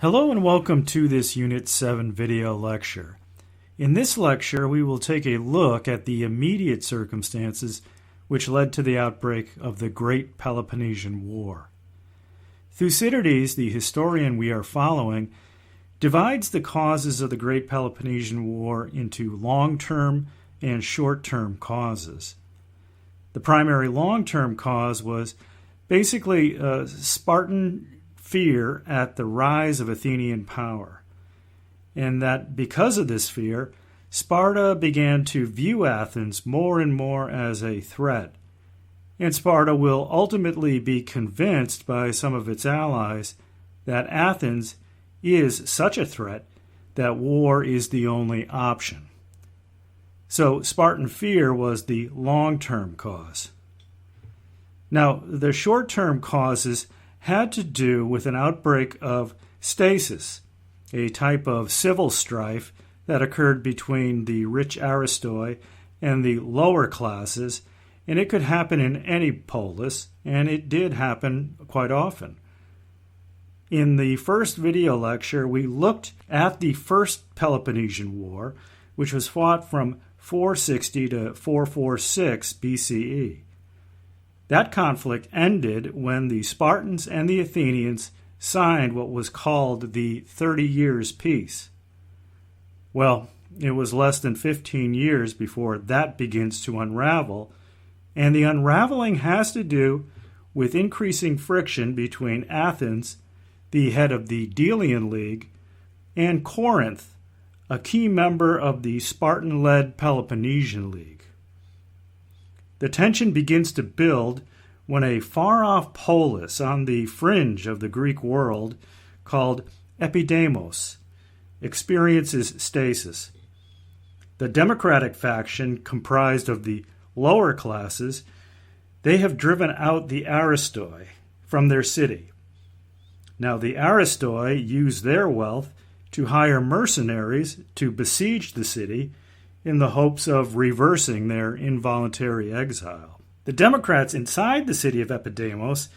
Hello and welcome to this Unit 7 video lecture. In this lecture, we will take a look at the immediate circumstances which led to the outbreak of the Great Peloponnesian War. Thucydides, the historian we are following, divides the causes of the Great Peloponnesian War into long-term and short-term causes. The primary long-term cause was basically Spartan fear at the rise of Athenian power, and that because of this fear, Sparta began to view Athens more and more as a threat, and Sparta will ultimately be convinced by some of its allies that Athens is such a threat that war is the only option. So Spartan fear was the long-term cause. Now, the short-term causes had to do with an outbreak of stasis, a type of civil strife that occurred between the rich aristoi and the lower classes, and it could happen in any polis, and it did happen quite often. In the first video lecture, we looked at the First Peloponnesian War, which was fought from 460 to 446 BCE. That conflict ended when the Spartans and the Athenians signed what was called the 30 Years' Peace. Well, it was less than 15 years before that begins to unravel, and the unraveling has to do with increasing friction between Athens, the head of the Delian League, and Corinth, a key member of the Spartan-led Peloponnesian League. The tension begins to build when a far-off polis on the fringe of the Greek world called Epidemos experiences stasis. The democratic faction, comprised of the lower classes, they have driven out the aristoi from their city. Now, the aristoi use their wealth to hire mercenaries to besiege the city in the hopes of reversing their involuntary exile. The Democrats inside the city of Epidemos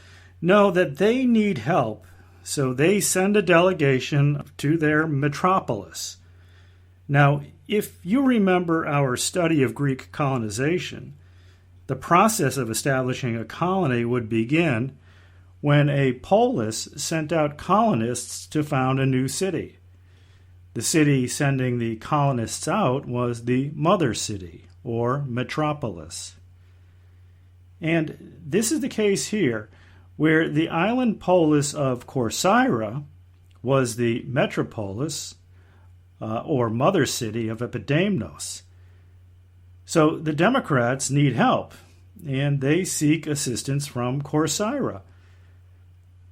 know that they need help, so they send a delegation to their metropolis. Now, if you remember our study of Greek colonization, the process of establishing a colony would begin when a polis sent out colonists to found a new city. The city sending the colonists out was the mother city, or metropolis. And this is the case here, where the island polis of Corcyra was the metropolis, or mother city of Epidamnos. So the Democrats need help, and they seek assistance from Corcyra.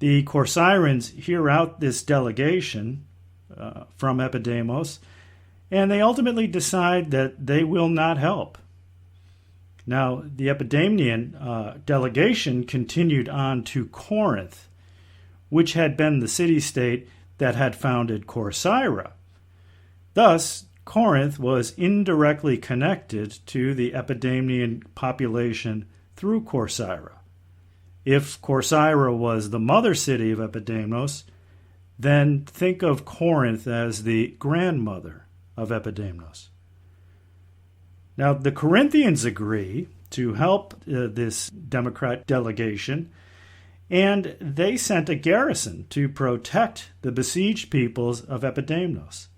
The Corcyrans hear out this delegation from Epidemos, and they ultimately decide that they will not help. Now, the Epidamnian delegation continued on to Corinth, which had been the city-state that had founded Corcyra. Thus, Corinth was indirectly connected to the Epidamnian population through Corcyra. If Corcyra was the mother city of Epidamos, then think of Corinth as the grandmother of Epidamnos. Now, the Corinthians agree to help this Democrat delegation, and they sent a garrison to protect the besieged peoples of Epidamnos.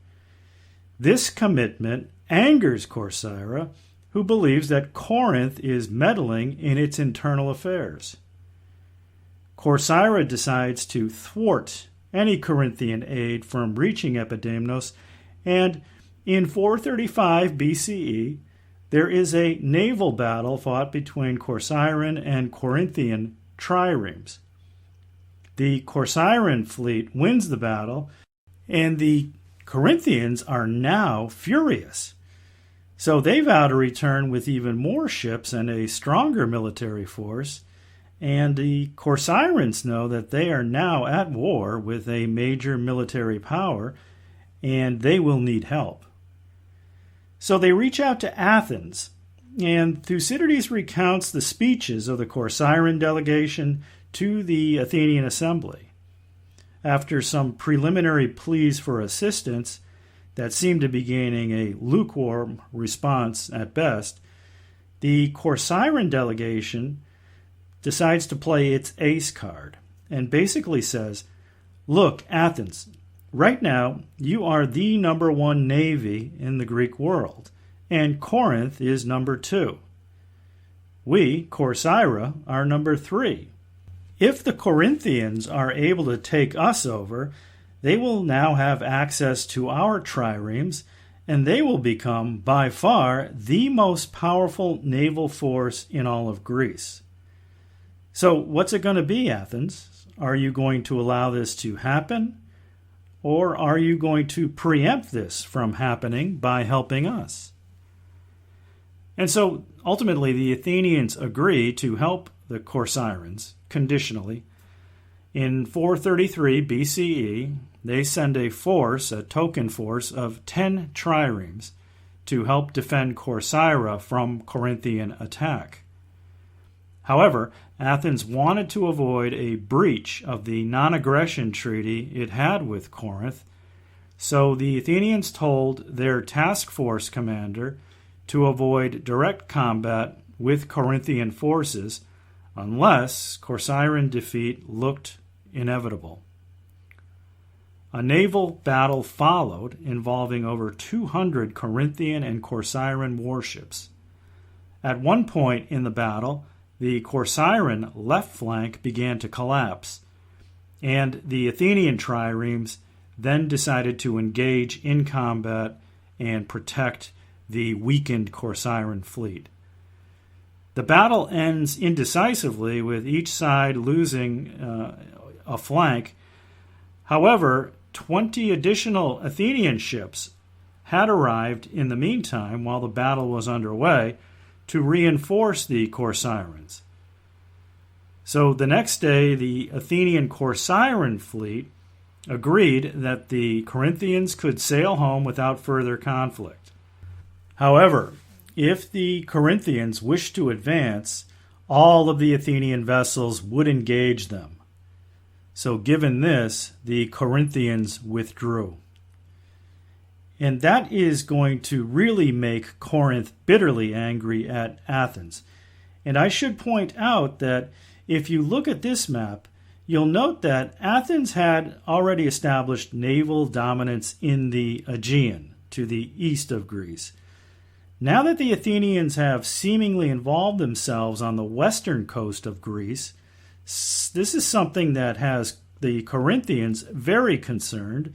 This commitment angers Corcyra, who believes that Corinth is meddling in its internal affairs. Corcyra decides to thwart any Corinthian aid from reaching Epidamnos, and in 435 BCE, there is a naval battle fought between Corcyran and Corinthian triremes. The Corcyran fleet wins the battle, and the Corinthians are now furious. So they vow to return with even more ships and a stronger military force, and the Corcyrans know that they are now at war with a major military power, and they will need help. So they reach out to Athens, and Thucydides recounts the speeches of the Corcyran delegation to the Athenian assembly. after some preliminary pleas for assistance that seemed to be gaining a lukewarm response at best, the Corcyran delegation decides to play its ace card and basically says, look, Athens, right now you are the number one navy in the Greek world, and Corinth is number 2. We, Corcyra, are number 3. If the Corinthians are able to take us over, they will now have access to our triremes, and they will become, by far, the most powerful naval force in all of Greece. So what's it going to be, Athens? Are you going to allow this to happen? Or are you going to preempt this from happening by helping us? And so, ultimately, the Athenians agree to help the Corcyrans, conditionally. In 433 BCE, they send a token force of 10 triremes to help defend Corcyra from Corinthian attack. However, Athens wanted to avoid a breach of the non-aggression treaty it had with Corinth, so the Athenians told their task force commander to avoid direct combat with Corinthian forces unless Corcyran defeat looked inevitable. A naval battle followed involving over 200 Corinthian and Corcyran warships. At one point in the battle, the Corcyran left flank began to collapse, and the Athenian triremes then decided to engage in combat and protect the weakened Corcyran fleet. The battle ends indecisively, with each side losing a flank. However, 20 additional Athenian ships had arrived in the meantime while the battle was underway to reinforce the Corcyrans. So the next day, the Athenian Corcyran fleet agreed that the Corinthians could sail home without further conflict. However, if the Corinthians wished to advance, all of the Athenian vessels would engage them. So given this, the Corinthians withdrew. And that is going to really make Corinth bitterly angry at Athens. And I should point out that if you look at this map, you'll note that Athens had already established naval dominance in the Aegean, to the east of Greece. Now that the Athenians have seemingly involved themselves on the western coast of Greece, this is something that has the Corinthians very concerned,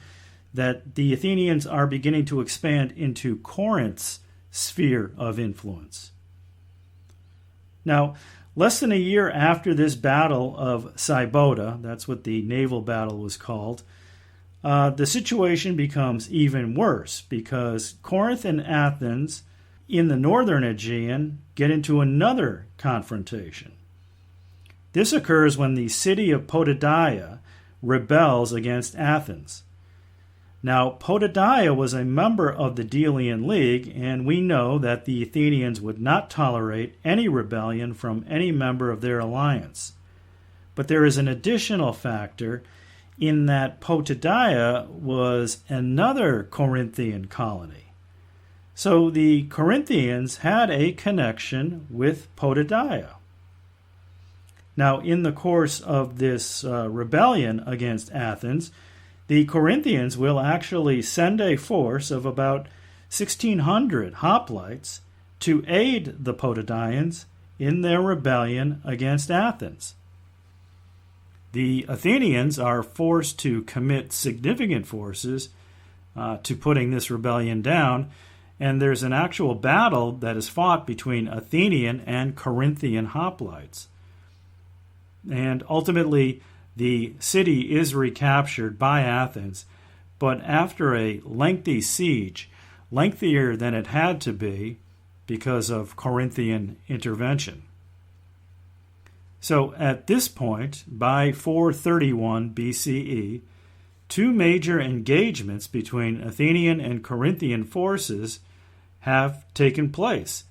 that the Athenians are beginning to expand into Corinth's sphere of influence. Now, less than a year after this battle of Sybota, that's what the naval battle was called, the situation becomes even worse because Corinth and Athens in the northern Aegean get into another confrontation. This occurs when the city of Potidaea rebels against Athens. Now, Potidaea was a member of the Delian League, and we know that the Athenians would not tolerate any rebellion from any member of their alliance. But there is an additional factor in that Potidaea was another Corinthian colony. So the Corinthians had a connection with Potidaea. Now, in the course of this rebellion against Athens, the Corinthians will actually send a force of about 1,600 hoplites to aid the Potidaeans in their rebellion against Athens. The Athenians are forced to commit significant forces to putting this rebellion down, and there's an actual battle that is fought between Athenian and Corinthian hoplites. And ultimately, the city is recaptured by Athens, but after a lengthy siege, lengthier than it had to be because of Corinthian intervention. So at this point, by 431 BCE, two major engagements between Athenian and Corinthian forces have taken place.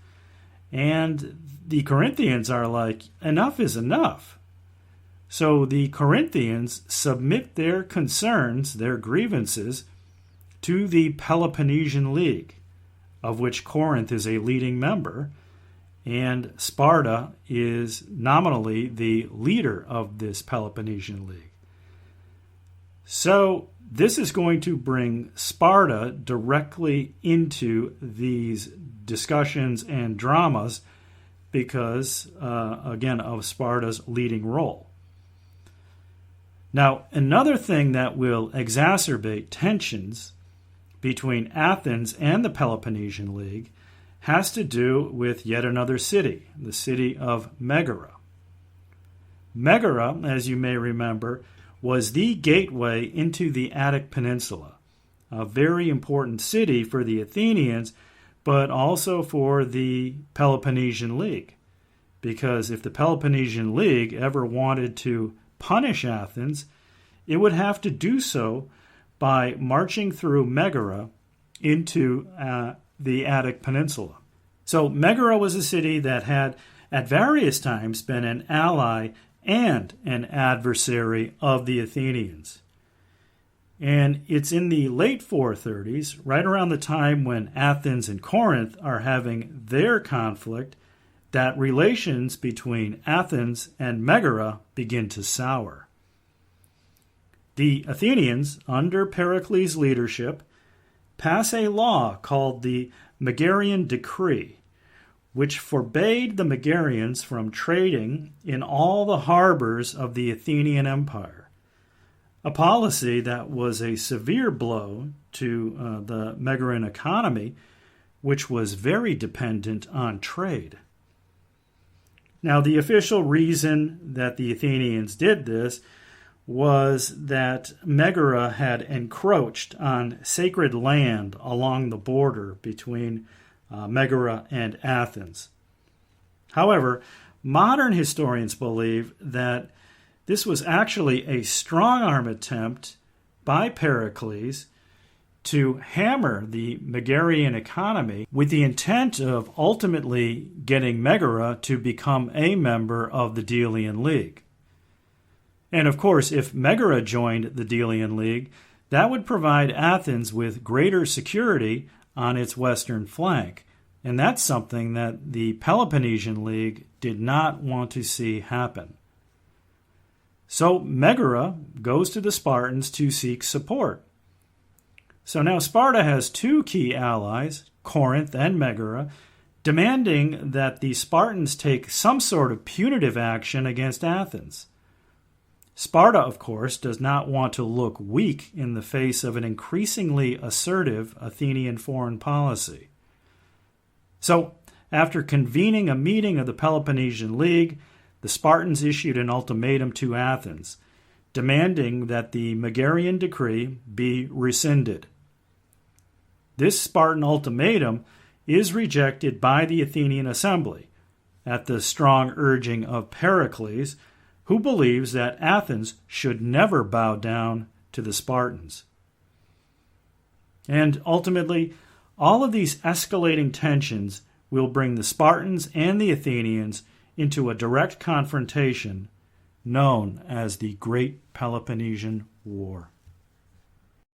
And the Corinthians are like, enough is enough. So the Corinthians submit their concerns, their grievances, to the Peloponnesian League, of which Corinth is a leading member, and Sparta is nominally the leader of this Peloponnesian League. So this is going to bring Sparta directly into these discussions and dramas because, again, of Sparta's leading role. Now, another thing that will exacerbate tensions between Athens and the Peloponnesian League has to do with yet another city, the city of Megara. Megara, as you may remember, was the gateway into the Attic Peninsula, a very important city for the Athenians, but also for the Peloponnesian League. Because if the Peloponnesian League ever wanted to punish Athens, it would have to do so by marching through Megara into the Attic Peninsula. So Megara was a city that had at various times been an ally and an adversary of the Athenians. And it's in the late 430s, right around the time when Athens and Corinth are having their conflict, that relations between Athens and Megara begin to sour. The Athenians, under Pericles' leadership, pass a law called the Megarian Decree, which forbade the Megarians from trading in all the harbors of the Athenian Empire, a policy that was a severe blow to the Megarian economy, which was very dependent on trade. Now, the official reason that the Athenians did this was that Megara had encroached on sacred land along the border between Megara and Athens. However, modern historians believe that this was actually a strong-arm attempt by Pericles to hammer the Megarian economy with the intent of ultimately getting Megara to become a member of the Delian League. And of course, if Megara joined the Delian League, that would provide Athens with greater security on its western flank. And that's something that the Peloponnesian League did not want to see happen. So Megara goes to the Spartans to seek support. So now Sparta has two key allies, Corinth and Megara, demanding that the Spartans take some sort of punitive action against Athens. Sparta, of course, does not want to look weak in the face of an increasingly assertive Athenian foreign policy. So, after convening a meeting of the Peloponnesian League, the Spartans issued an ultimatum to Athens, demanding that the Megarian Decree be rescinded. This Spartan ultimatum is rejected by the Athenian assembly, at the strong urging of Pericles, who believes that Athens should never bow down to the Spartans. And ultimately, all of these escalating tensions will bring the Spartans and the Athenians into a direct confrontation known as the Great Peloponnesian War.